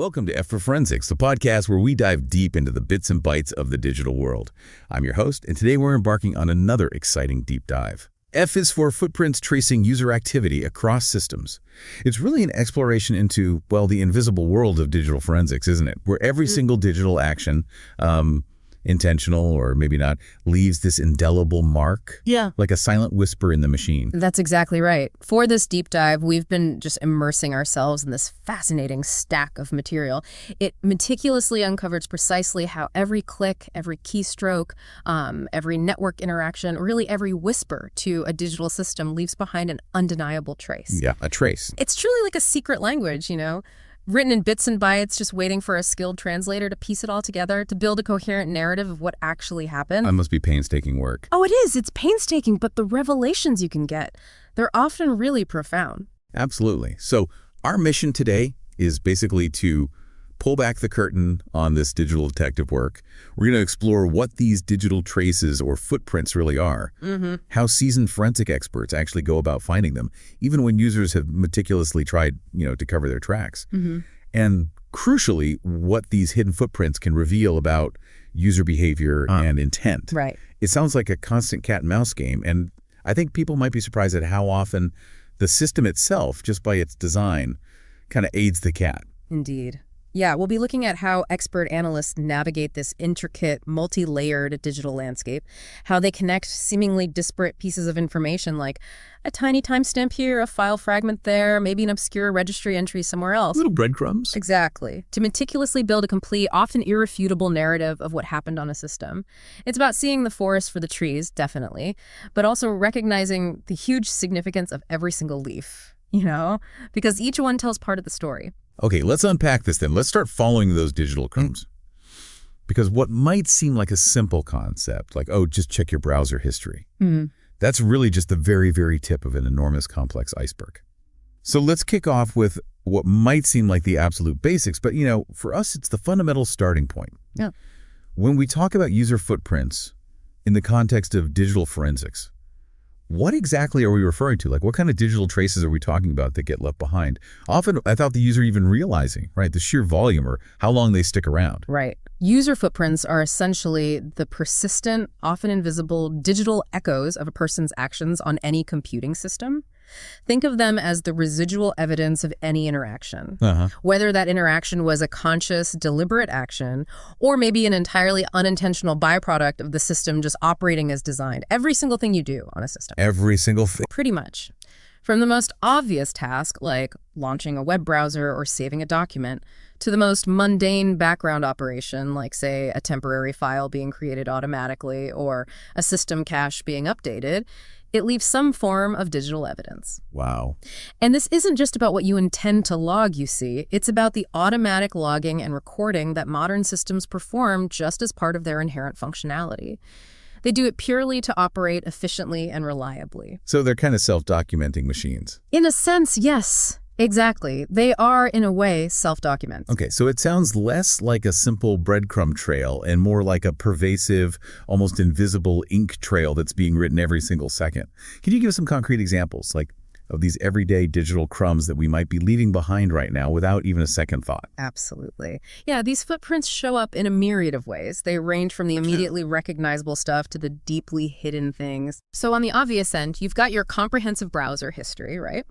Welcome to F for Forensics, the podcast where we dive deep into the bits and bytes of the digital world. I'm your host, and today we're embarking on another exciting deep dive. F is for Footprints Tracing User Activity Across Systems. It's really an exploration into, well, the invisible world of digital forensics, isn't it? Where every single digital action, intentional or maybe not, leaves this indelible mark. Yeah. Like a silent whisper in the machine. That's exactly right. For this deep dive, we've been just immersing ourselves in this fascinating stack of material. It meticulously uncovers precisely how every click, every keystroke, every network interaction, really every whisper to a digital system leaves behind an undeniable trace. Yeah, a trace. It's truly like a secret language, written in bits and bytes, just waiting for a skilled translator to piece it all together, to build a coherent narrative of what actually happened. That must be painstaking work. Oh, it is. It's painstaking, but the revelations you can get, they're often really profound. Absolutely. So our mission today is basically to pull back the curtain on this digital detective work. We're going to explore what these digital traces or footprints really are, how seasoned forensic experts actually go about finding them, even when users have meticulously tried, to cover their tracks. And crucially, what these hidden footprints can reveal about user behavior and intent. Right. It sounds like a constant cat and mouse game, and I think people might be surprised at how often the system itself, just by its design, kind of aids the cat. Indeed. Yeah, we'll be looking at how expert analysts navigate this intricate, multi-layered digital landscape, how they connect seemingly disparate pieces of information like a tiny timestamp here, a file fragment there, maybe an obscure registry entry somewhere else. Little breadcrumbs. Exactly. To meticulously build a complete, often irrefutable narrative of what happened on a system. It's about seeing the forest for the trees, definitely, but also recognizing the huge significance of every single leaf, because each one tells part of the story. Okay, let's unpack this then. Let's start following those digital crumbs. Because what might seem like a simple concept, like, just check your browser history, that's really just the very, very tip of an enormous complex iceberg. So let's kick off with what might seem like the absolute basics, but, for us, it's the fundamental starting point. Yeah. When we talk about user footprints in the context of digital forensics, what exactly are we referring to? Like, what kind of digital traces are we talking about that get left behind? Often, without the user even realizing, right, the sheer volume or how long they stick around. Right. User footprints are essentially the persistent, often invisible digital echoes of a person's actions on any computing system. Think of them as the residual evidence of any interaction, whether that interaction was a conscious, deliberate action, or maybe an entirely unintentional byproduct of the system just operating as designed. Every single thing you do on a system. Every single thing. Pretty much. From the most obvious task, like launching a web browser or saving a document, to the most mundane background operation, like, say, a temporary file being created automatically or a system cache being updated, it leaves some form of digital evidence. Wow. And this isn't just about what you intend to log, you see. It's about the automatic logging and recording that modern systems perform just as part of their inherent functionality. They do it purely to operate efficiently and reliably. So they're kind of self-documenting machines. In a sense, yes. Exactly. They are, in a way, self-document. Okay, so it sounds less like a simple breadcrumb trail and more like a pervasive, almost invisible ink trail that's being written every single second. Can you give us some concrete examples, like of these everyday digital crumbs that we might be leaving behind right now without even a second thought? Absolutely. Yeah, these footprints show up in a myriad of ways. They range from the immediately recognizable stuff to the deeply hidden things. So on the obvious end, you've got your comprehensive browser history, right?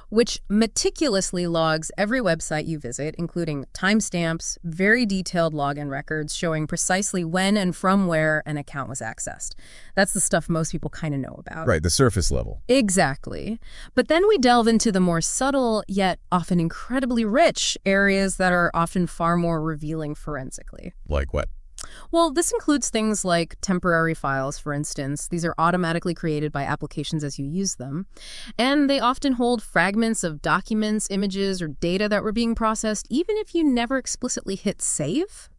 Which meticulously logs every website you visit, including timestamps, very detailed login records showing precisely when and from where an account was accessed. That's the stuff most people kind of know about. Right, the surface level. Exactly. But then we delve into the more subtle, yet often incredibly rich areas that are often far more revealing forensically. Like what? Well, this includes things like temporary files, for instance. These are automatically created by applications as you use them. And they often hold fragments of documents, images, or data that were being processed, even if you never explicitly hit save.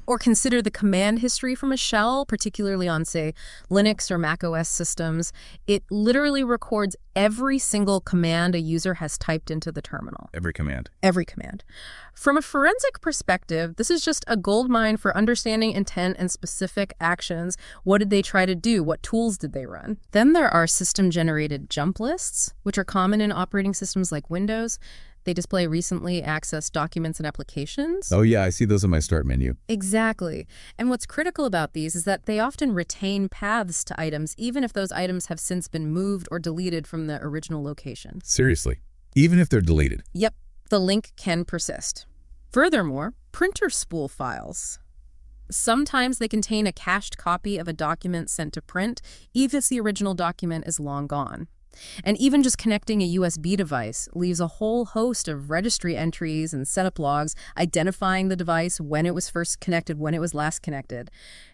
Or consider the command history from a shell, particularly on, say, Linux or Mac OS systems. It literally records every single command a user has typed into the terminal. Every command. Every command. From a forensic perspective, this is just a goldmine for understanding intent and specific actions. What did they try to do? What tools did they run? Then there are system-generated jump lists, which are common in operating systems like Windows. They display recently accessed documents and applications. Oh yeah, I see those in my start menu. Exactly. And what's critical about these is that they often retain paths to items, even if those items have since been moved or deleted from the original location. Seriously, even if they're deleted. Yep, the link can persist. Furthermore, printer spool files. Sometimes they contain a cached copy of a document sent to print, even if the original document is long gone. And even just connecting a USB device leaves a whole host of registry entries and setup logs identifying the device, when it was first connected, when it was last connected.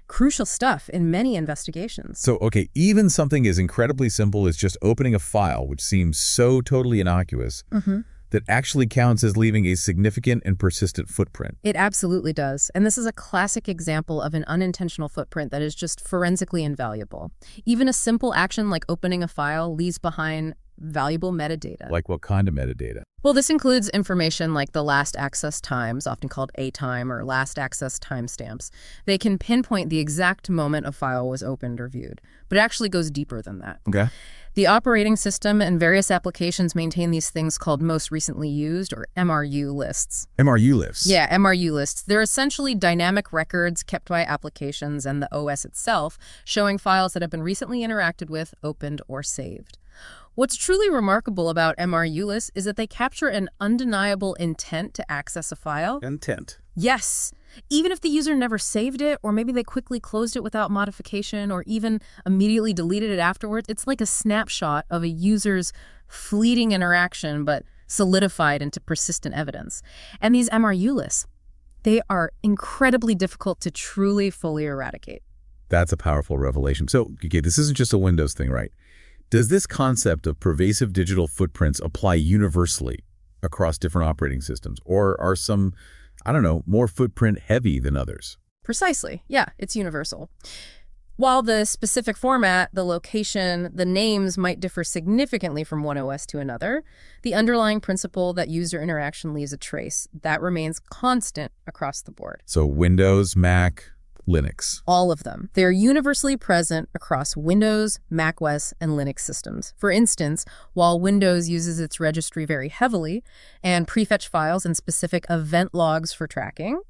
Crucial stuff in many investigations. So, okay, even something as incredibly simple as just opening a file, which seems so totally innocuous, that actually counts as leaving a significant and persistent footprint. It absolutely does. And this is a classic example of an unintentional footprint that is just forensically invaluable. Even a simple action like opening a file leaves behind valuable metadata. Like what kind of metadata? Well, this includes information like the last access times, often called A-time or last access timestamps. They can pinpoint the exact moment a file was opened or viewed, but it actually goes deeper than that. Okay. The operating system and various applications maintain these things called most recently used, or MRU lists. MRU lists? Yeah, MRU lists. They're essentially dynamic records kept by applications and the OS itself, showing files that have been recently interacted with, opened, or saved. What's truly remarkable about MRU lists is that they capture an undeniable intent to access a file. Intent. Yes. Even if the user never saved it, or maybe they quickly closed it without modification, or even immediately deleted it afterwards, it's like a snapshot of a user's fleeting interaction, but solidified into persistent evidence. And these MRU lists, they are incredibly difficult to truly fully eradicate. That's a powerful revelation. So, okay, this isn't just a Windows thing, right? Does this concept of pervasive digital footprints apply universally across different operating systems? Or are some, I don't know, more footprint heavy than others? Precisely. Yeah, it's universal. While the specific format, the location, the names might differ significantly from one OS to another, the underlying principle that user interaction leaves a trace, that remains constant across the board. So Windows, Mac, Linux. All of them. They're universally present across Windows, macOS, and Linux systems. For instance, while Windows uses its registry very heavily and prefetch files and specific event logs for tracking,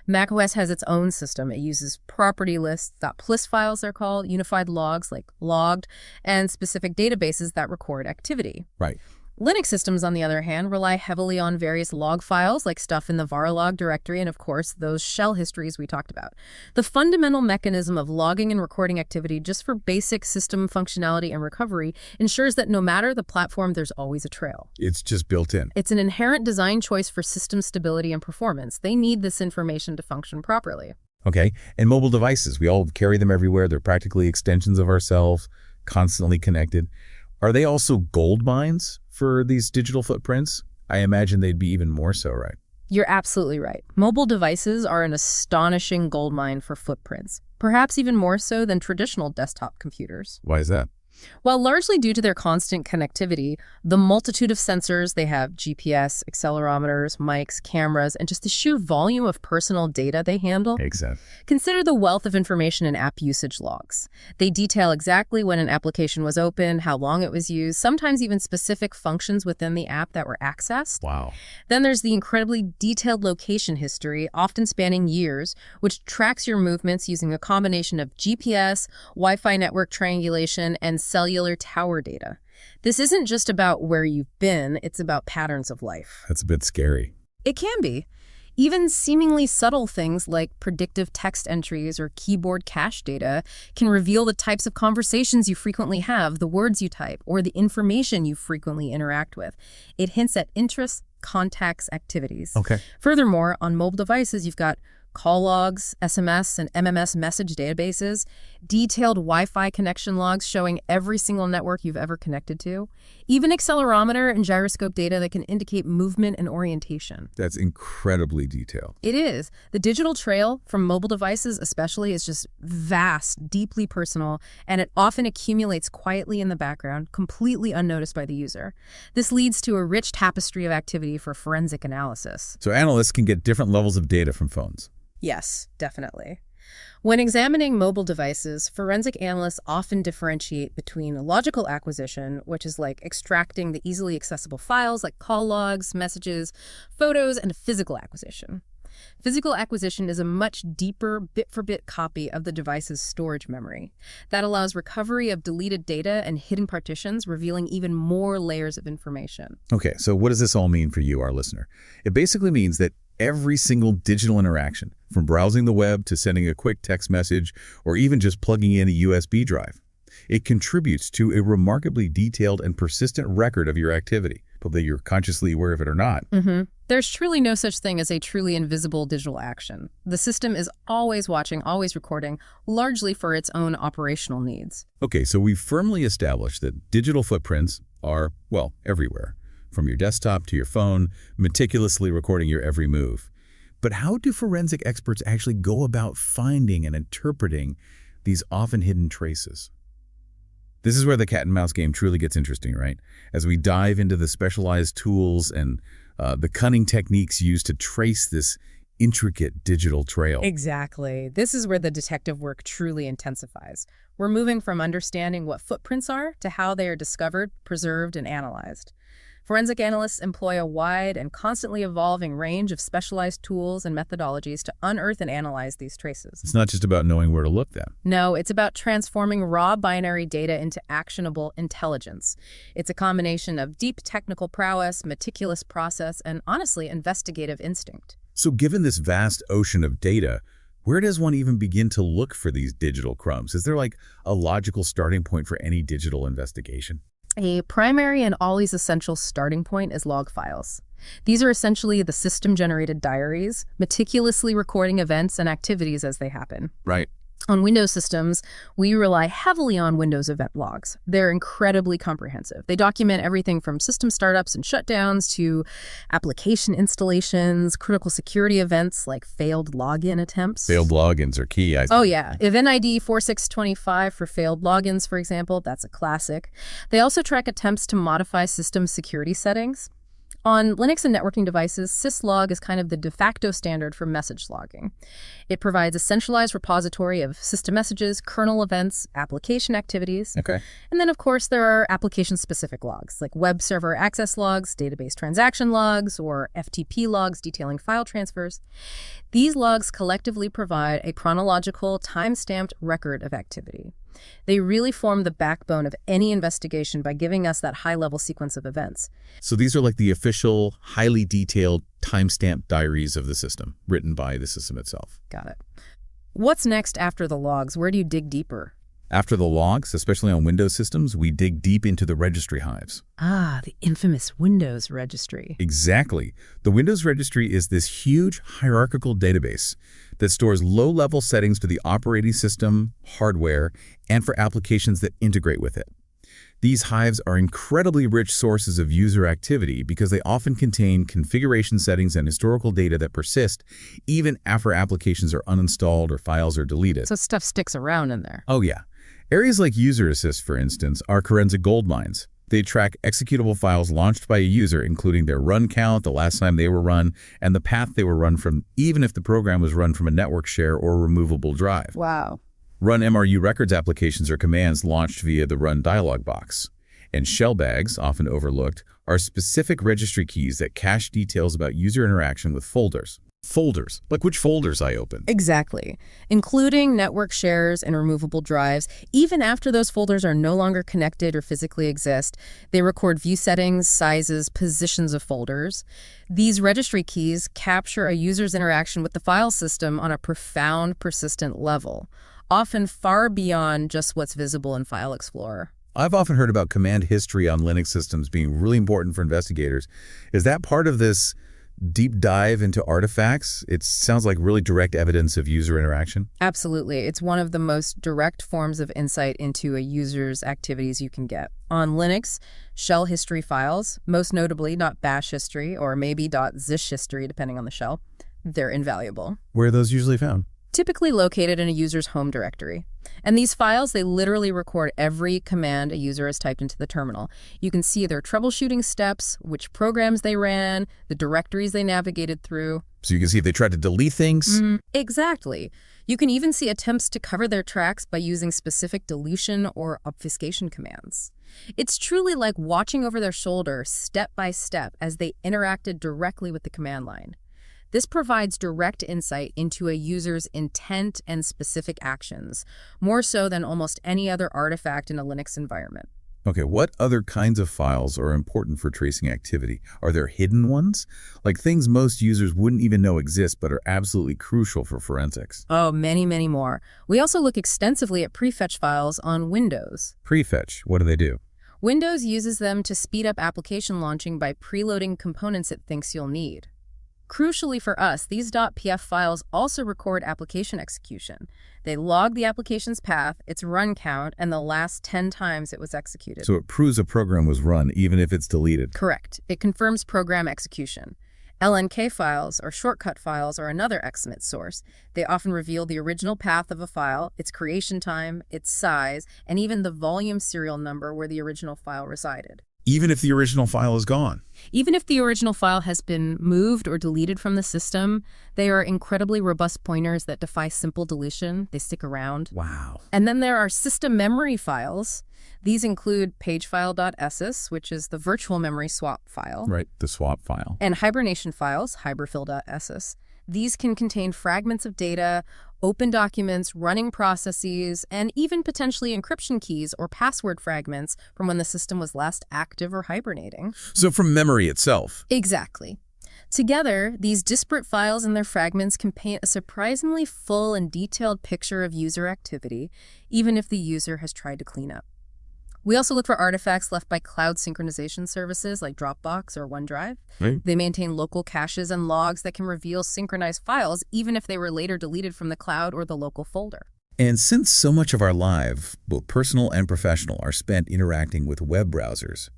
macOS has its own system. It uses property lists, .plist files they're called, unified logs like logged, and specific databases that record activity. Right. Linux systems, on the other hand, rely heavily on various log files, like stuff in the varlog directory, and of course, those shell histories we talked about. The fundamental mechanism of logging and recording activity just for basic system functionality and recovery ensures that no matter the platform, there's always a trail. It's just built in. It's an inherent design choice for system stability and performance. They need this information to function properly. Okay, and mobile devices, we all carry them everywhere. They're practically extensions of ourselves, constantly connected. Are they also gold mines for these digital footprints? I imagine they'd be even more so, right? You're absolutely right. Mobile devices are an astonishing goldmine for footprints, perhaps even more so than traditional desktop computers. Why is that? Well, largely due to their constant connectivity, the multitude of sensors, they have GPS, accelerometers, mics, cameras, and just the sheer volume of personal data they handle. Exactly. Consider the wealth of information in app usage logs. They detail exactly when an application was opened, how long it was used, sometimes even specific functions within the app that were accessed. Wow. Then there's the incredibly detailed location history, often spanning years, which tracks your movements using a combination of GPS, Wi-Fi network triangulation, and cellular tower data. This isn't just about where you've been, it's about patterns of life. That's a bit scary. It can be. Even seemingly subtle things like predictive text entries or keyboard cache data can reveal the types of conversations you frequently have, the words you type, or the information you frequently interact with. It hints at interests, contacts, activities. Okay. Furthermore, on mobile devices, you've got call logs, SMS, and MMS message databases, detailed Wi-Fi connection logs showing every single network you've ever connected to, even accelerometer and gyroscope data that can indicate movement and orientation. That's incredibly detailed. It is. The digital trail from mobile devices especially is just vast, deeply personal, and it often accumulates quietly in the background, completely unnoticed by the user. This leads to a rich tapestry of activity for forensic analysis. So analysts can get different levels of data from phones. Yes, definitely. When examining mobile devices, forensic analysts often differentiate between logical acquisition, which is like extracting the easily accessible files like call logs, messages, photos, and physical acquisition. Physical acquisition is a much deeper bit-for-bit copy of the device's storage memory. That allows recovery of deleted data and hidden partitions, revealing even more layers of information. Okay, so what does this all mean for you, our listener? It basically means that every single digital interaction, from browsing the web to sending a quick text message or even just plugging in a USB drive, it contributes to a remarkably detailed and persistent record of your activity, whether you're consciously aware of it or not. There's truly no such thing as a truly invisible digital action. The system is always watching, always recording, largely for its own operational needs. Okay, so we've firmly established that digital footprints are, well, everywhere, from your desktop to your phone, meticulously recording your every move. But how do forensic experts actually go about finding and interpreting these often hidden traces? This is where the cat and mouse game truly gets interesting, right? As we dive into the specialized tools and the cunning techniques used to trace this intricate digital trail. Exactly. This is where the detective work truly intensifies. We're moving from understanding what footprints are to how they are discovered, preserved, and analyzed. Forensic analysts employ a wide and constantly evolving range of specialized tools and methodologies to unearth and analyze these traces. It's not just about knowing where to look then. No, it's about transforming raw binary data into actionable intelligence. It's a combination of deep technical prowess, meticulous process, and honestly, investigative instinct. So given this vast ocean of data, where does one even begin to look for these digital crumbs? Is there like a logical starting point for any digital investigation? A primary and always essential starting point is log files. These are essentially the system-generated diaries, meticulously recording events and activities as they happen. Right. On Windows systems, we rely heavily on Windows event logs. They're incredibly comprehensive. They document everything from system startups and shutdowns to application installations, critical security events like failed login attempts. Failed logins are key. Oh, yeah. Event ID 4625 for failed logins, for example, that's a classic. They also track attempts to modify system security settings. On Linux and networking devices, syslog is kind of the de facto standard for message logging. It provides a centralized repository of system messages, kernel events, application activities. Okay. And then, of course, there are application-specific logs, like web server access logs, database transaction logs, or FTP logs detailing file transfers. These logs collectively provide a chronological, time-stamped record of activity. They really form the backbone of any investigation by giving us that high-level sequence of events. So these are like the official, highly detailed, time-stamped diaries of the system, written by the system itself. Got it. What's next after the logs? Where do you dig deeper? After the logs, especially on Windows systems, we dig deep into the registry hives. Ah, the infamous Windows registry. Exactly. The Windows registry is this huge hierarchical database that stores low-level settings for the operating system, hardware, and for applications that integrate with it. These hives are incredibly rich sources of user activity because they often contain configuration settings and historical data that persist even after applications are uninstalled or files are deleted. So stuff sticks around in there. Oh, yeah. Areas like User Assist, for instance, are forensic gold mines. They track executable files launched by a user, including their run count, the last time they were run, and the path they were run from, even if the program was run from a network share or removable drive. Wow. Run MRU records applications are commands launched via the run dialog box. And shell bags, often overlooked, are specific registry keys that cache details about user interaction with folders. Folders, like which folders I opened. Exactly. Including network shares and removable drives. Even after those folders are no longer connected or physically exist, they record view settings, sizes, positions of folders. These registry keys capture a user's interaction with the file system on a profound, persistent level, often far beyond just what's visible in File Explorer. I've often heard about command history on Linux systems being really important for investigators. Is that part of this deep dive into artifacts? It sounds like really direct evidence of user interaction. Absolutely. It's one of the most direct forms of insight into a user's activities you can get. On Linux, shell history files, most notably .bash history or maybe .zish history, depending on the shell, they're invaluable. Where are those usually found? Typically located in a user's home directory. And these files, they literally record every command a user has typed into the terminal. You can see their troubleshooting steps, which programs they ran, the directories they navigated through. So you can see if they tried to delete things? Exactly. You can even see attempts to cover their tracks by using specific deletion or obfuscation commands. It's truly like watching over their shoulder step by step as they interacted directly with the command line. This provides direct insight into a user's intent and specific actions, more so than almost any other artifact in a Linux environment. Okay, what other kinds of files are important for tracing activity? Are there hidden ones? Like things most users wouldn't even know exist but are absolutely crucial for forensics. Oh, many, many more. We also look extensively at prefetch files on Windows. Prefetch, what do they do? Windows uses them to speed up application launching by preloading components it thinks you'll need. Crucially for us, these .pf files also record application execution. They log the application's path, its run count, and the last 10 times it was executed. So it proves a program was run, even if it's deleted. Correct. It confirms program execution. LNK files, or shortcut files, are another excellent source. They often reveal the original path of a file, its creation time, its size, and even the volume serial number where the original file resided. Even if the original file is gone. Even if the original file has been moved or deleted from the system, they are incredibly robust pointers that defy simple deletion. They stick around. Wow. And then there are system memory files. These include pagefile.ss, which is the virtual memory swap file. Right, the swap file. And hibernation files, hyberfill.ss. These can contain fragments of data, open documents, running processes, and even potentially encryption keys or password fragments from when the system was last active or hibernating. So from memory itself. Exactly. Together, these disparate files and their fragments can paint a surprisingly full and detailed picture of user activity, even if the user has tried to clean up. We also look for artifacts left by cloud synchronization services like Dropbox or OneDrive. Right. They maintain local caches and logs that can reveal synchronized files, even if they were later deleted from the cloud or the local folder. And since so much of our life, both personal and professional, are spent interacting with web browsers,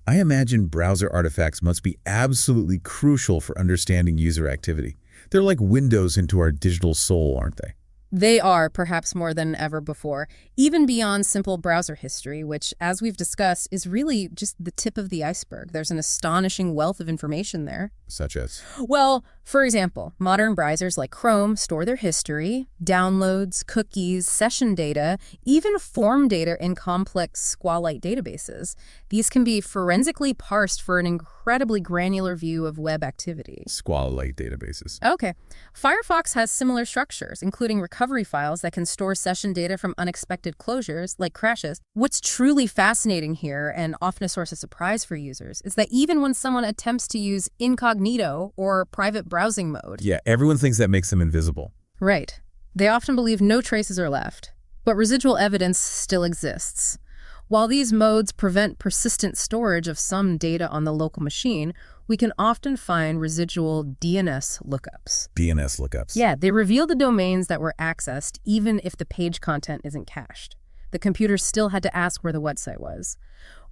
I imagine browser artifacts must be absolutely crucial for understanding user activity. They're like windows into our digital soul, aren't they? They are, perhaps more than ever before, even beyond simple browser history, which, as we've discussed, is really just the tip of the iceberg. There's an astonishing wealth of information there. Such as? Well, for example, modern browsers like Chrome store their history, downloads, cookies, session data, even form data in complex SQLite databases. These can be forensically parsed for an incredibly granular view of web activity. SQLite databases. Okay. Firefox has similar structures, including recovery files that can store session data from unexpected closures, like crashes. What's truly fascinating here, and often a source of surprise for users, is that even when someone attempts to use incognito or private browsing mode. Yeah, everyone thinks that makes them invisible. Right. They often believe no traces are left, but residual evidence still exists. While these modes prevent persistent storage of some data on the local machine, we can often find residual DNS lookups. DNS lookups. Yeah, they reveal the domains that were accessed even if the page content isn't cached. The computer still had to ask where the website was.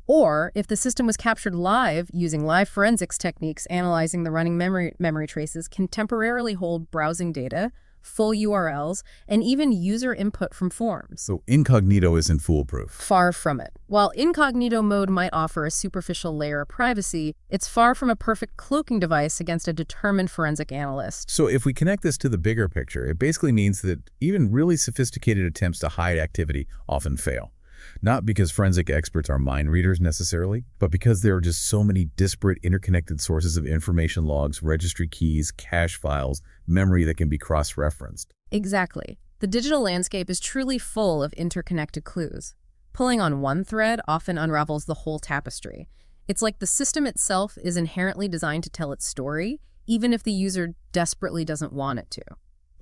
Or if the system was captured live, using live forensics techniques analyzing the running memory traces can temporarily hold browsing data, full URLs, and even user input from forms. So incognito isn't foolproof. Far from it. While incognito mode might offer a superficial layer of privacy, it's far from a perfect cloaking device against a determined forensic analyst. So if we connect this to the bigger picture, it basically means that even really sophisticated attempts to hide activity often fail. Not because forensic experts are mind readers necessarily, but because there are just so many disparate interconnected sources of information logs, registry keys, cache files, memory that can be cross-referenced. Exactly. The digital landscape is truly full of interconnected clues. Pulling on one thread often unravels the whole tapestry. It's like the system itself is inherently designed to tell its story, even if the user desperately doesn't want it to.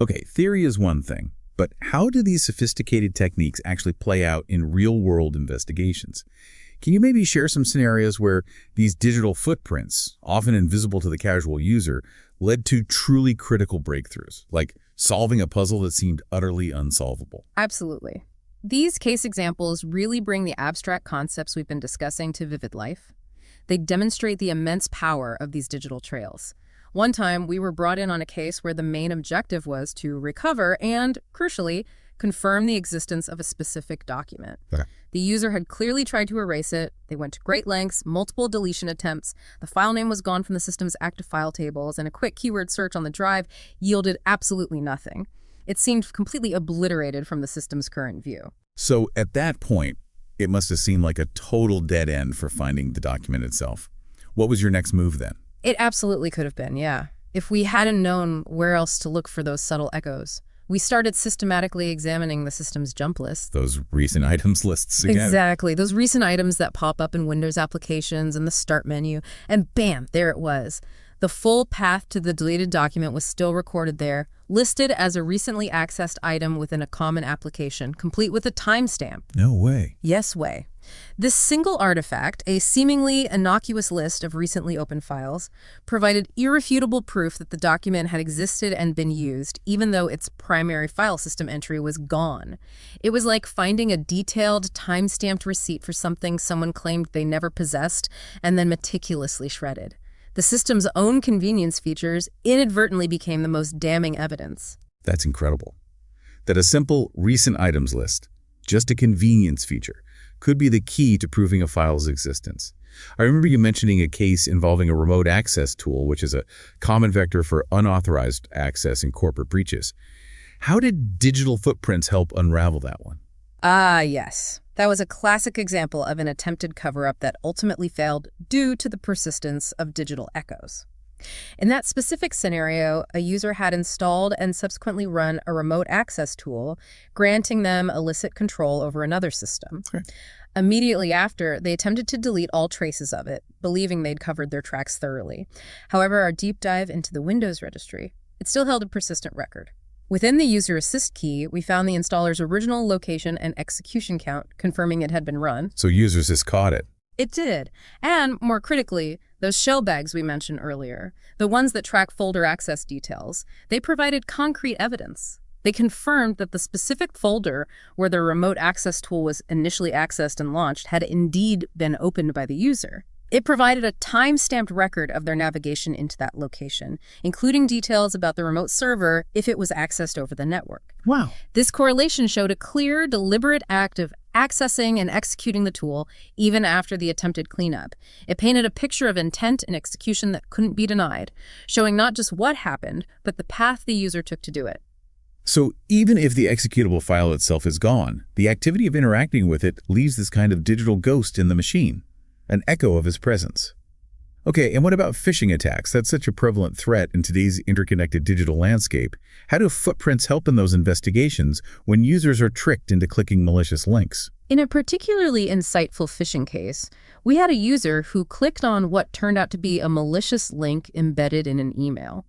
Okay, theory is one thing. But how do these sophisticated techniques actually play out in real-world investigations? Can you maybe share some scenarios where these digital footprints, often invisible to the casual user, led to truly critical breakthroughs, like solving a puzzle that seemed utterly unsolvable? Absolutely. These case examples really bring the abstract concepts we've been discussing to vivid life. They demonstrate the immense power of these digital trails. One time, we were brought in on a case where the main objective was to recover and, crucially, confirm the existence of a specific document. Okay. The user had clearly tried to erase it. They went to great lengths, multiple deletion attempts. The file name was gone from the system's active file tables, and a quick keyword search on the drive yielded absolutely nothing. It seemed completely obliterated from the system's current view. So at that point, it must have seemed like a total dead end for finding the document itself. What was your next move then? It absolutely could have been, yeah. If we hadn't known where else to look for those subtle echoes. We started systematically examining the system's jump lists. Those recent items lists again. Exactly. Those recent items that pop up in Windows applications and the Start menu. And bam, there it was. The full path to the deleted document was still recorded there, listed as a recently accessed item within a common application, complete with a timestamp. No way. Yes way. This single artifact, a seemingly innocuous list of recently opened files, provided irrefutable proof that the document had existed and been used, even though its primary file system entry was gone. It was like finding a detailed, time-stamped receipt for something someone claimed they never possessed and then meticulously shredded. The system's own convenience features inadvertently became the most damning evidence. That's incredible. That a simple recent items list, just a convenience feature, could be the key to proving a file's existence. I remember you mentioning a case involving a remote access tool, which is a common vector for unauthorized access in corporate breaches. How did digital footprints help unravel that one? Ah, yes. That was a classic example of an attempted cover-up that ultimately failed due to the persistence of digital echoes. In that specific scenario, a user had installed and subsequently run a remote access tool, granting them illicit control over another system. Okay. Immediately after, they attempted to delete all traces of it, believing they'd covered their tracks thoroughly. However, our deep dive into the Windows registry, it still held a persistent record. Within the user assist key, we found the installer's original location and execution count, confirming it had been run. So users just caught it. It did. And, more critically, those shell bags we mentioned earlier, the ones that track folder access details, they provided concrete evidence. They confirmed that the specific folder where the remote access tool was initially accessed and launched had indeed been opened by the user. It provided a time-stamped record of their navigation into that location, including details about the remote server if it was accessed over the network. Wow. This correlation showed a clear, deliberate act of accessing and executing the tool even after the attempted cleanup. It painted a picture of intent and execution that couldn't be denied, showing not just what happened, but the path the user took to do it. So even if the executable file itself is gone, the activity of interacting with it leaves this kind of digital ghost in the machine, an echo of his presence. Okay, and what about phishing attacks? That's such a prevalent threat in today's interconnected digital landscape. How do footprints help in those investigations when users are tricked into clicking malicious links? In a particularly insightful phishing case, we had a user who clicked on what turned out to be a malicious link embedded in an email.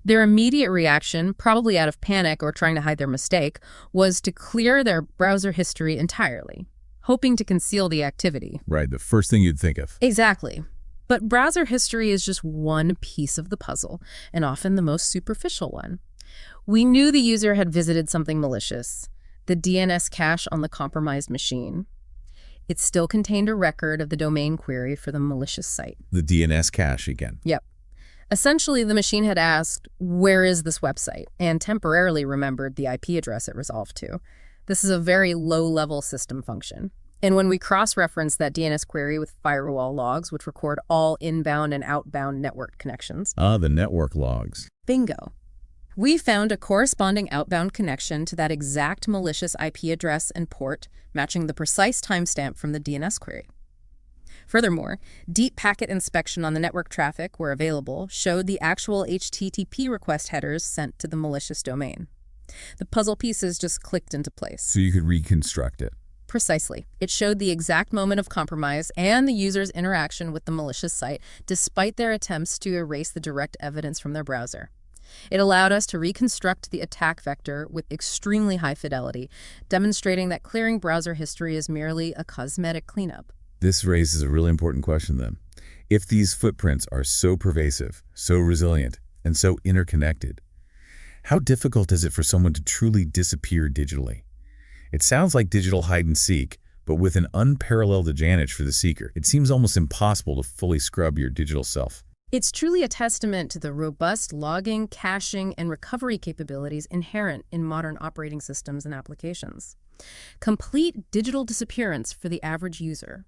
Their immediate reaction, probably out of panic or trying to hide their mistake, was to clear their browser history entirely, hoping to conceal the activity. Right, the first thing you'd think of. Exactly. But browser history is just one piece of the puzzle, and often the most superficial one. We knew the user had visited something malicious, the DNS cache on the compromised machine. It still contained a record of the domain query for the malicious site. The DNS cache again. Yep. Essentially, the machine had asked, "Where is this website?" and temporarily remembered the IP address it resolved to. This is a very low-level system function. And when we cross-reference that DNS query with firewall logs, which record all inbound and outbound network connections. Ah, the network logs. Bingo. We found a corresponding outbound connection to that exact malicious IP address and port, matching the precise timestamp from the DNS query. Furthermore, deep packet inspection on the network traffic, where available, showed the actual HTTP request headers sent to the malicious domain. The puzzle pieces just clicked into place. So you could reconstruct it. Precisely. It showed the exact moment of compromise and the user's interaction with the malicious site, despite their attempts to erase the direct evidence from their browser. It allowed us to reconstruct the attack vector with extremely high fidelity, demonstrating that clearing browser history is merely a cosmetic cleanup. This raises a really important question then. If these footprints are so pervasive, so resilient, and so interconnected, how difficult is it for someone to truly disappear digitally? It sounds like digital hide and seek, but with an unparalleled advantage for the seeker. It seems almost impossible to fully scrub your digital self. It's truly a testament to the robust logging, caching, and recovery capabilities inherent in modern operating systems and applications. Complete digital disappearance for the average user.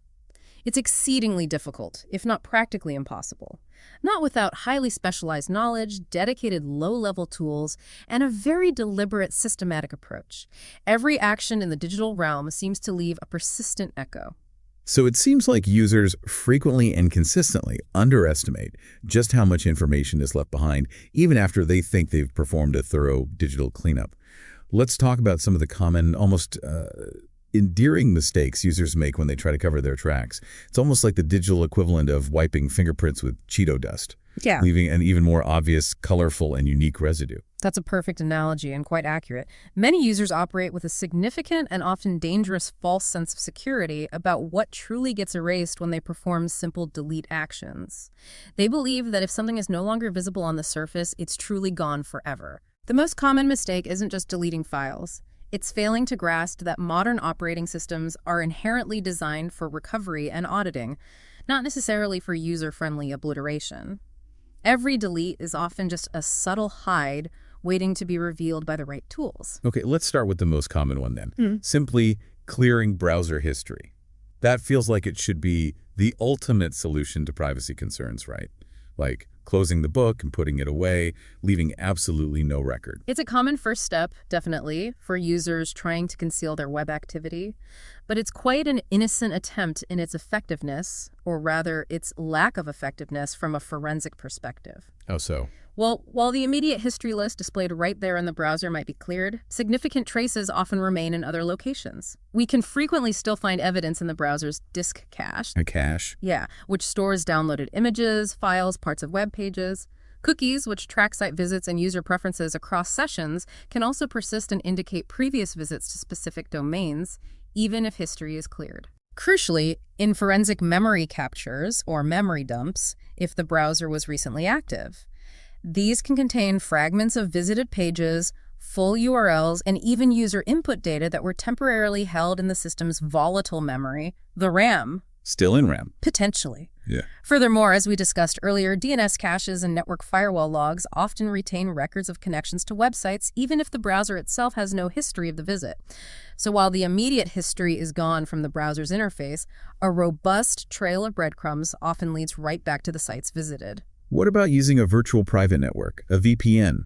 It's exceedingly difficult, if not practically impossible. Not without highly specialized knowledge, dedicated low-level tools, and a very deliberate systematic approach. Every action in the digital realm seems to leave a persistent echo. So it seems like users frequently and consistently underestimate just how much information is left behind, even after they think they've performed a thorough digital cleanup. Let's talk about some of the common, almost endearing mistakes users make when they try to cover their tracks. It's almost like the digital equivalent of wiping fingerprints with Cheeto dust, leaving an even more obvious, colorful, and unique residue. That's a perfect analogy and quite accurate. Many users operate with a significant and often dangerous false sense of security about what truly gets erased when they perform simple delete actions. They believe that if something is no longer visible on the surface, it's truly gone forever. The most common mistake isn't just deleting files. It's failing to grasp that modern operating systems are inherently designed for recovery and auditing, not necessarily for user-friendly obliteration. Every delete is often just a subtle hide waiting to be revealed by the right tools. Okay, let's start with the most common one then. Simply clearing browser history. That feels like it should be the ultimate solution to privacy concerns, right? Like closing the book and putting it away, leaving absolutely no record. It's a common first step, definitely, for users trying to conceal their web activity, but it's quite an innocent attempt in its effectiveness, or rather, its lack of effectiveness from a forensic perspective. How so? Well, while the immediate history list displayed right there in the browser might be cleared, significant traces often remain in other locations. We can frequently still find evidence in the browser's disk cache. A cache? Yeah, which stores downloaded images, files, parts of web pages. Cookies, which track site visits and user preferences across sessions, can also persist and indicate previous visits to specific domains, even if history is cleared. Crucially, in forensic memory captures, or memory dumps, if the browser was recently active. These can contain fragments of visited pages, full URLs, and even user input data that were temporarily held in the system's volatile memory, the RAM. Still in RAM. Potentially. Yeah. Furthermore, as we discussed earlier, DNS caches and network firewall logs often retain records of connections to websites, even if the browser itself has no history of the visit. So while the immediate history is gone from the browser's interface, a robust trail of breadcrumbs often leads right back to the sites visited. What about using a virtual private network, a VPN?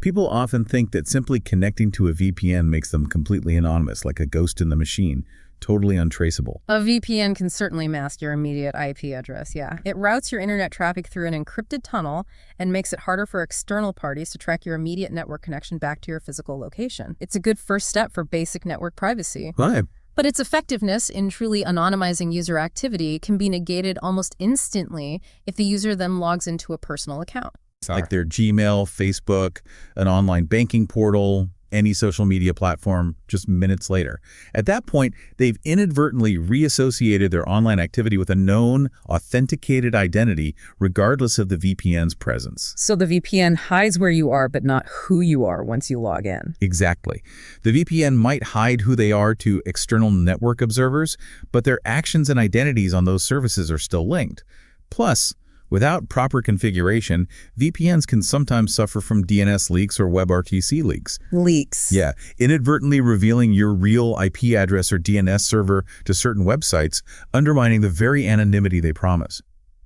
People often think that simply connecting to a VPN makes them completely anonymous, like a ghost in the machine, totally untraceable. A VPN can certainly mask your immediate IP address, yeah. It routes your internet traffic through an encrypted tunnel and makes it harder for external parties to track your immediate network connection back to your physical location. It's a good first step for basic network privacy. Right. But its effectiveness in truly anonymizing user activity can be negated almost instantly if the user then logs into a personal account. Like their Gmail, Facebook, an online banking portal, any social media platform, just minutes later. At that point, they've inadvertently reassociated their online activity with a known, authenticated identity, regardless of the VPN's presence. So the VPN hides where you are, but not who you are once you log in. Exactly. The VPN might hide who they are to external network observers, but their actions and identities on those services are still linked. Plus, without proper configuration, VPNs can sometimes suffer from DNS leaks or WebRTC leaks. Leaks. Yeah, inadvertently revealing your real IP address or DNS server to certain websites, undermining the very anonymity they promise.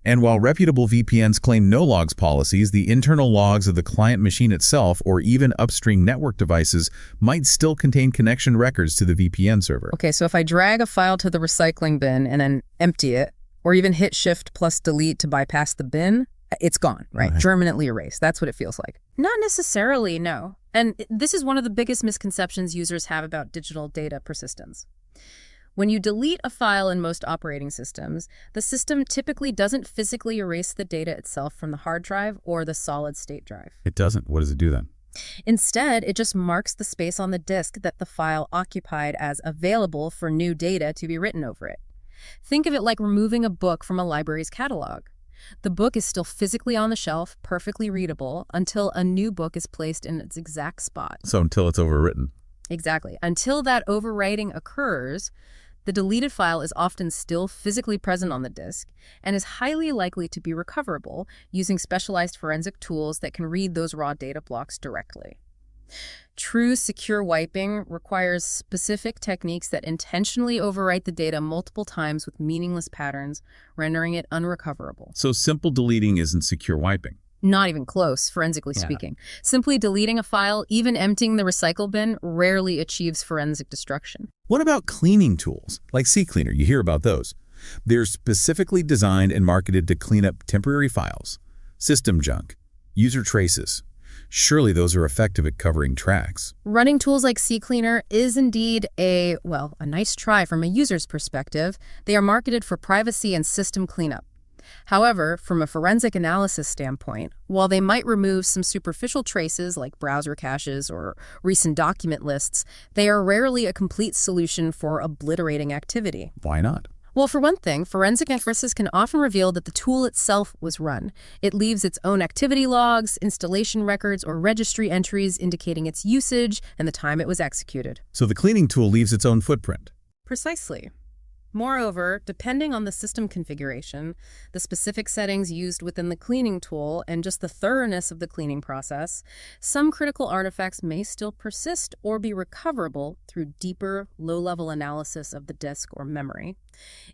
And while reputable VPNs claim no logs policies, the internal logs of the client machine itself or even upstream network devices might still contain connection records to the VPN server. Okay, so if I drag a file to the recycling bin and then empty it, or even hit Shift plus Delete to bypass the bin, it's gone, right? Permanently erased. That's what it feels like. Not necessarily, no. And this is one of the biggest misconceptions users have about digital data persistence. When you delete a file in most operating systems, the system typically doesn't physically erase the data itself from the hard drive or the solid-state drive. It doesn't. What does it do then? Instead, it just marks the space on the disk that the file occupied as available for new data to be written over it. Think of it like removing a book from a library's catalog. The book is still physically on the shelf, perfectly readable, until a new book is placed in its exact spot. So until it's overwritten. Exactly. Until that overwriting occurs, the deleted file is often still physically present on the disk and is highly likely to be recoverable using specialized forensic tools that can read those raw data blocks directly. True secure wiping requires specific techniques that intentionally overwrite the data multiple times with meaningless patterns, rendering it unrecoverable. So simple deleting isn't secure wiping. Not even close, forensically speaking. Simply deleting a file, even emptying the recycle bin, rarely achieves forensic destruction. What about cleaning tools, like CCleaner? You hear about those. They're specifically designed and marketed to clean up temporary files, system junk, user traces. Surely those are effective at covering tracks. Running tools like CCleaner is indeed a nice try from a user's perspective. They are marketed for privacy and system cleanup. However, from a forensic analysis standpoint, while they might remove some superficial traces like browser caches or recent document lists, they are rarely a complete solution for obliterating activity. Why not? Well, for one thing, forensic analysis can often reveal that the tool itself was run. It leaves its own activity logs, installation records, or registry entries indicating its usage and the time it was executed. So the cleaning tool leaves its own footprint. Precisely. Moreover, depending on the system configuration, the specific settings used within the cleaning tool, and just the thoroughness of the cleaning process, some critical artifacts may still persist or be recoverable through deeper, low-level analysis of the disk or memory.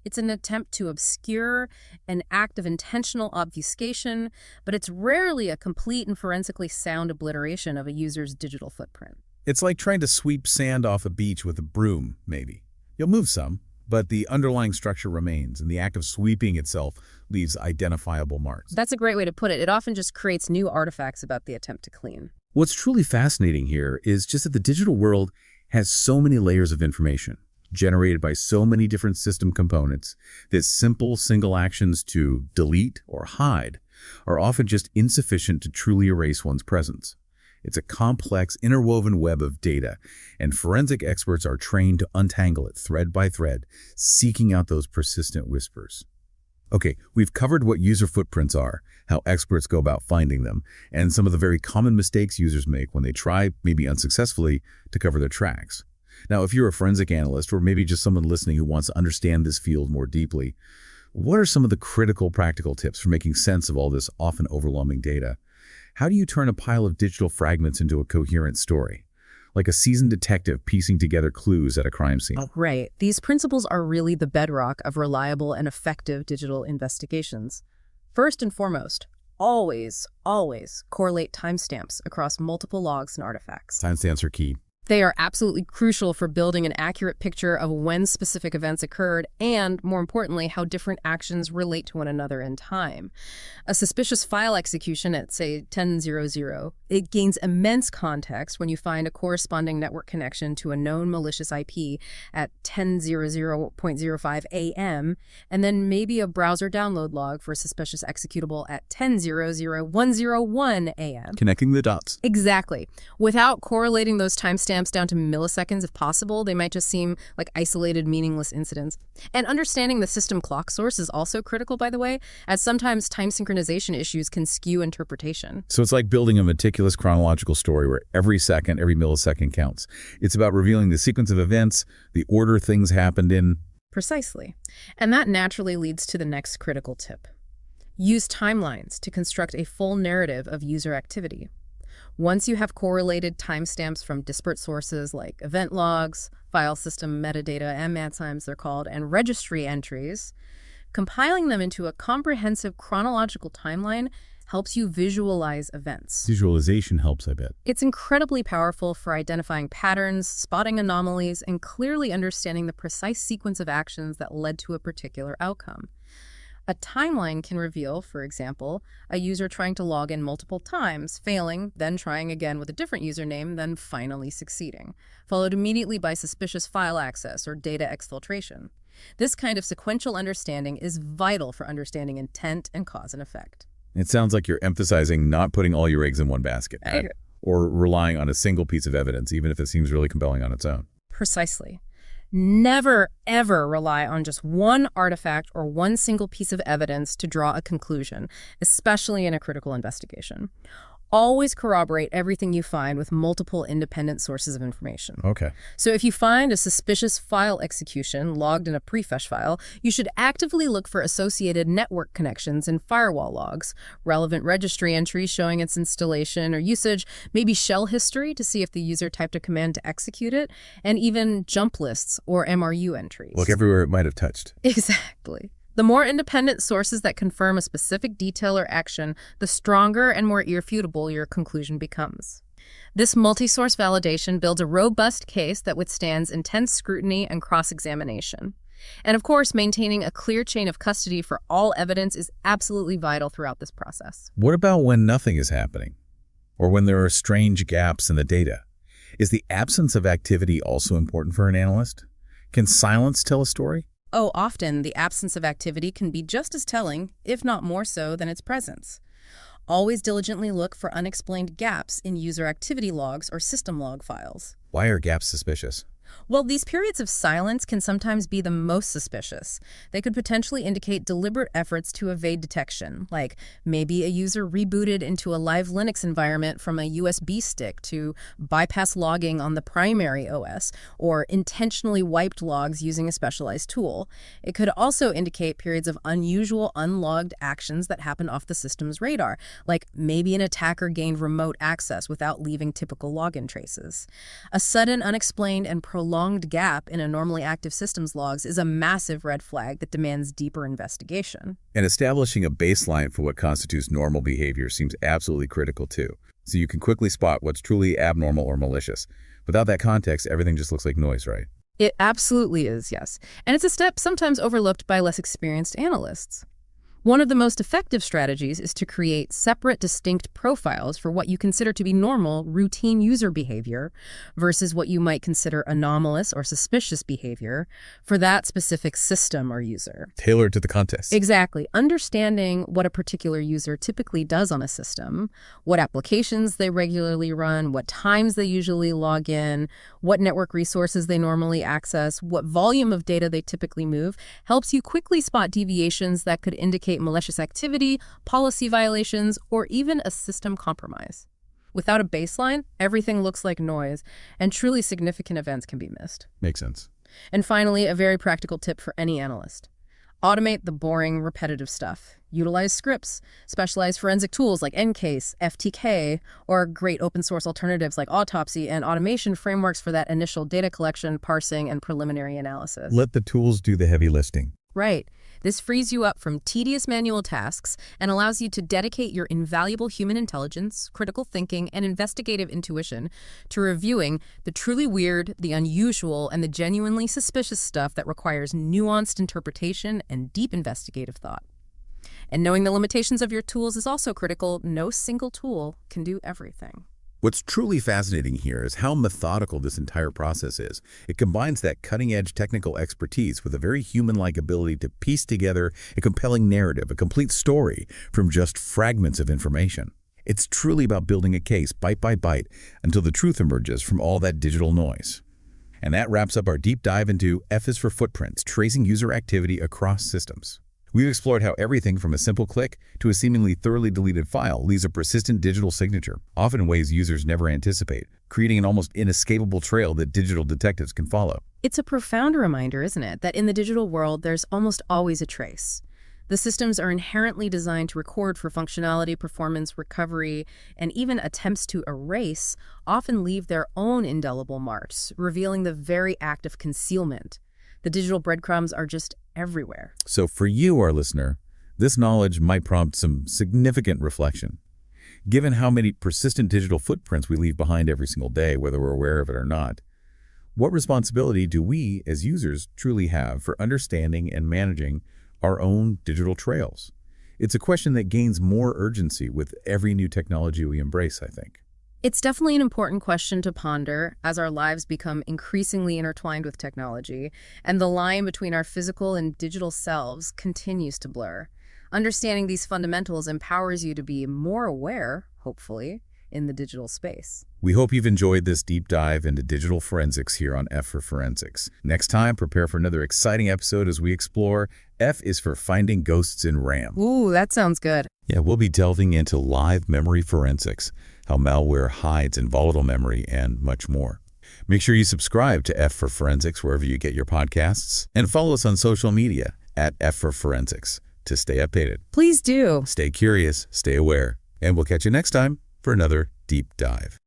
It's an attempt to obscure an act of intentional obfuscation, but it's rarely a complete and forensically sound obliteration of a user's digital footprint. It's like trying to sweep sand off a beach with a broom, maybe. You'll move some, but the underlying structure remains, and the act of sweeping itself leaves identifiable marks. That's a great way to put it. It often just creates new artifacts about the attempt to clean. What's truly fascinating here is just that the digital world has so many layers of information, generated by so many different system components, that simple single actions to delete or hide are often just insufficient to truly erase one's presence. It's a complex, interwoven web of data, and forensic experts are trained to untangle it thread by thread, seeking out those persistent whispers. Okay, we've covered what user footprints are, how experts go about finding them, and some of the very common mistakes users make when they try, maybe unsuccessfully, to cover their tracks. Now, if you're a forensic analyst, or maybe just someone listening who wants to understand this field more deeply, what are some of the critical practical tips for making sense of all this often overwhelming data? How do you turn a pile of digital fragments into a coherent story? Like a seasoned detective piecing together clues at a crime scene. Right. These principles are really the bedrock of reliable and effective digital investigations. First and foremost, always correlate timestamps across multiple logs and artifacts. Timestamps are key. They are absolutely crucial for building an accurate picture of when specific events occurred and, more importantly, how different actions relate to one another in time. A suspicious file execution at, say, 10:00, it gains immense context when you find a corresponding network connection to a known malicious IP at 10:00.05 a.m., and then maybe a browser download log for a suspicious executable at 10:00.101 a.m. Connecting the dots. Exactly. Without correlating those timestamps down to milliseconds if possible, they might just seem like isolated, meaningless incidents. And understanding the system clock source is also critical, by the way, as sometimes time synchronization issues can skew interpretation. So it's like building a meticulous chronological story where every second, every millisecond counts. It's about revealing the sequence of events, the order things happened in. Precisely. And that naturally leads to the next critical tip. Use timelines to construct a full narrative of user activity. Once you have correlated timestamps from disparate sources like event logs, file system metadata, MATIMEs they're called, and registry entries, compiling them into a comprehensive chronological timeline helps you visualize events. Visualization helps, I bet. It's incredibly powerful for identifying patterns, spotting anomalies, and clearly understanding the precise sequence of actions that led to a particular outcome. A timeline can reveal, for example, a user trying to log in multiple times, failing, then trying again with a different username, then finally succeeding, followed immediately by suspicious file access or data exfiltration. This kind of sequential understanding is vital for understanding intent and cause and effect. It sounds like you're emphasizing not putting all your eggs in one basket, or relying on a single piece of evidence, even if it seems really compelling on its own. Precisely. Never, ever rely on just one artifact or one single piece of evidence to draw a conclusion, especially in a critical investigation. Always corroborate everything you find with multiple independent sources of information. Okay. So if you find a suspicious file execution logged in a prefetch file, you should actively look for associated network connections and firewall logs, relevant registry entries showing its installation or usage, maybe shell history to see if the user typed a command to execute it, and even jump lists or MRU entries. Look everywhere it might have touched. Exactly. The more independent sources that confirm a specific detail or action, the stronger and more irrefutable your conclusion becomes. This multi-source validation builds a robust case that withstands intense scrutiny and cross-examination. And of course, maintaining a clear chain of custody for all evidence is absolutely vital throughout this process. What about when nothing is happening? Or when there are strange gaps in the data? Is the absence of activity also important for an analyst? Can silence tell a story? Oh, often the absence of activity can be just as telling, if not more so, than its presence. Always diligently look for unexplained gaps in user activity logs or system log files. Why are gaps suspicious? Well, these periods of silence can sometimes be the most suspicious. They could potentially indicate deliberate efforts to evade detection, like maybe a user rebooted into a live Linux environment from a USB stick to bypass logging on the primary OS, or intentionally wiped logs using a specialized tool. It could also indicate periods of unusual unlogged actions that happen off the system's radar, like maybe an attacker gained remote access without leaving typical login traces. A sudden, unexplained, and prolonged gap in a normally active system's logs is a massive red flag that demands deeper investigation. And establishing a baseline for what constitutes normal behavior seems absolutely critical too, so you can quickly spot what's truly abnormal or malicious. Without that context, everything just looks like noise, right? It absolutely is, yes. And it's a step sometimes overlooked by less experienced analysts. One of the most effective strategies is to create separate, distinct profiles for what you consider to be normal, routine user behavior versus what you might consider anomalous or suspicious behavior for that specific system or user. Tailored to the context. Exactly. Understanding what a particular user typically does on a system, what applications they regularly run, what times they usually log in, what network resources they normally access, what volume of data they typically move, helps you quickly spot deviations that could indicate malicious activity, policy violations, or even a system compromise. Without a baseline, everything looks like noise, and truly significant events can be missed. Makes sense. And finally, a very practical tip for any analyst. Automate the boring, repetitive stuff. Utilize scripts, specialized forensic tools like Ncase, FTK, or great open source alternatives like Autopsy and automation frameworks for that initial data collection, parsing, and preliminary analysis. Let the tools do the heavy lifting. Right. This frees you up from tedious manual tasks and allows you to dedicate your invaluable human intelligence, critical thinking, and investigative intuition to reviewing the truly weird, the unusual, and the genuinely suspicious stuff that requires nuanced interpretation and deep investigative thought. And knowing the limitations of your tools is also critical. No single tool can do everything. What's truly fascinating here is how methodical this entire process is. It combines that cutting-edge technical expertise with a very human-like ability to piece together a compelling narrative, a complete story, from just fragments of information. It's truly about building a case, bite by bite, until the truth emerges from all that digital noise. And that wraps up our deep dive into F is for footprints, tracing user activity across systems. We've explored how everything from a simple click to a seemingly thoroughly deleted file leaves a persistent digital signature, often in ways users never anticipate, creating an almost inescapable trail that digital detectives can follow. It's a profound reminder, isn't it, that in the digital world, there's almost always a trace. The systems are inherently designed to record for functionality, performance, recovery, and even attempts to erase often leave their own indelible marks, revealing the very act of concealment. The digital breadcrumbs are just everywhere. So for you, our listener, this knowledge might prompt some significant reflection. Given how many persistent digital footprints we leave behind every single day, whether we're aware of it or not, what responsibility do we as users truly have for understanding and managing our own digital trails? It's a question that gains more urgency with every new technology we embrace, I think. It's definitely an important question to ponder as our lives become increasingly intertwined with technology, and the line between our physical and digital selves continues to blur. Understanding these fundamentals empowers you to be more aware, hopefully, in the digital space. We hope you've enjoyed this deep dive into digital forensics here on F for Forensics. Next time, prepare for another exciting episode as we explore F is for finding ghosts in RAM. Ooh, that sounds good. Yeah, we'll be delving into live memory forensics, how malware hides in volatile memory, and much more. Make sure you subscribe to F for Forensics wherever you get your podcasts, and follow us on social media at F for Forensics to stay updated. Please do. Stay curious, stay aware, and we'll catch you next time for another deep dive.